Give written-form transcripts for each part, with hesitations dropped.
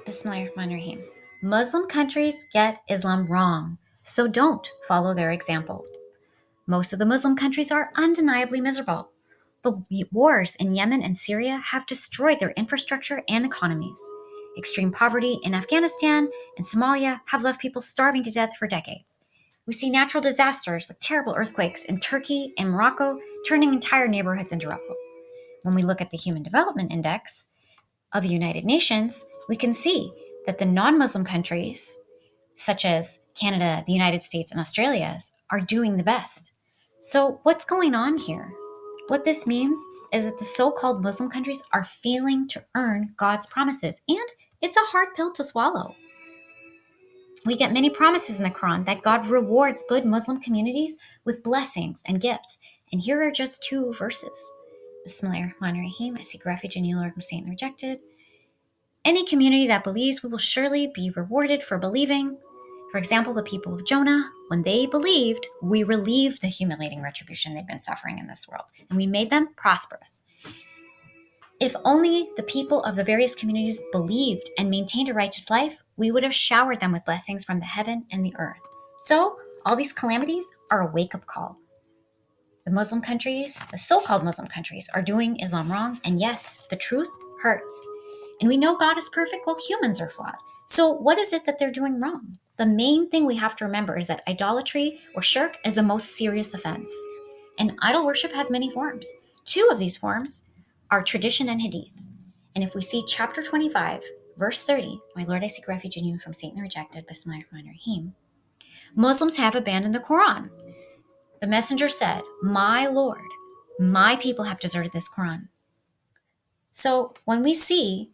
Bismillahirrahmanirrahim. Muslim countries get Islam wrong, so don't follow their example. Most of the Muslim countries are undeniably miserable. The wars in Yemen and Syria have destroyed their infrastructure and economies. Extreme poverty in Afghanistan and Somalia have left people starving to death for decades. We see natural disasters like terrible earthquakes in Turkey and Morocco turning entire neighborhoods into rubble. When we look at the Human Development Index of the United Nations, we can see that the non-Muslim countries, such as Canada, the United States, and Australia, are doing the best. So what's going on here? What this means is that the so-called Muslim countries are failing to earn God's promises, and it's a hard pill to swallow. We get many promises in the Quran that God rewards good Muslim communities with blessings and gifts, and here are just two verses. Bismillahirrahmanirrahim. I seek refuge in you, Lord, from Satan rejected. Any community that believes will surely be rewarded for believing. For example, the people of Jonah, when they believed, we relieved the humiliating retribution they've been suffering in this world, and we made them prosperous. If only the people of the various communities believed and maintained a righteous life, we would have showered them with blessings from the heaven and the earth. So, all these calamities are a wake-up call. The Muslim countries, the so-called Muslim countries, are doing Islam wrong, and yes, the truth hurts. And we know God is perfect while humans are flawed. So what is it that they're doing wrong? The main thing we have to remember is that idolatry or shirk is the most serious offense. And idol worship has many forms. Two of these forms are tradition and hadith. And if we see chapter 25, verse 30, my Lord, I seek refuge in you from Satan rejected, Bismillahirrahmanirrahim, Muslims have abandoned the Quran. The messenger said, my Lord, my people have deserted this Quran. So when we see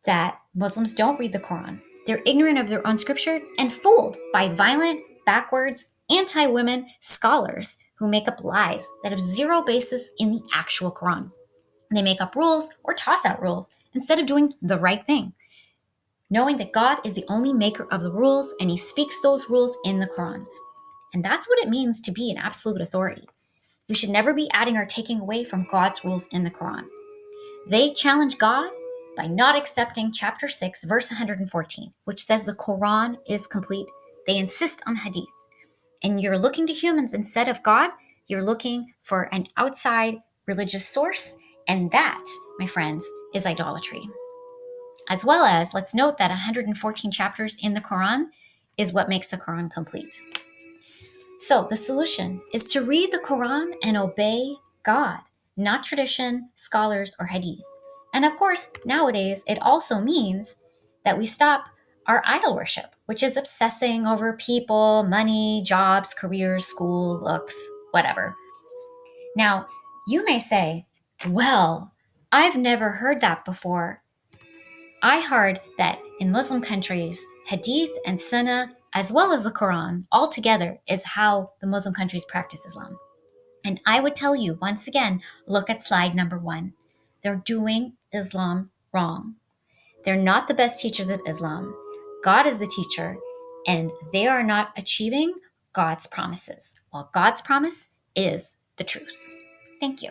that Muslims don't read the Quran, they're ignorant of their own scripture and fooled by violent, backwards, anti-women scholars who make up lies that have zero basis in the actual Quran. They make up rules or toss out rules instead of doing the right thing, knowing that God is the only maker of the rules and he speaks those rules in the Quran. And that's what it means to be an absolute authority. We should never be adding or taking away from God's rules in the Quran. They challenge God by not accepting chapter 6, verse 114, which says the Quran is complete. They insist on hadith. And you're looking to humans instead of God. You're looking for an outside religious source. And that, my friends, is idolatry. As well as, let's note that 114 chapters in the Quran is what makes the Quran complete. So the solution is to read the Quran and obey God, not tradition, scholars, or hadith. And of course, nowadays, it also means that we stop our idol worship, which is obsessing over people, money, jobs, careers, school, looks, whatever. Now, you may say, well, I've never heard that before. I heard that in Muslim countries, hadith and sunnah, as well as the Quran, altogether is how the Muslim countries practice Islam. And I would tell you, once again, look at slide number 1. They're doing Islam wrong. They're not the best teachers of Islam. God is the teacher, and they are not achieving God's promises, while God's promise is the truth. Thank you.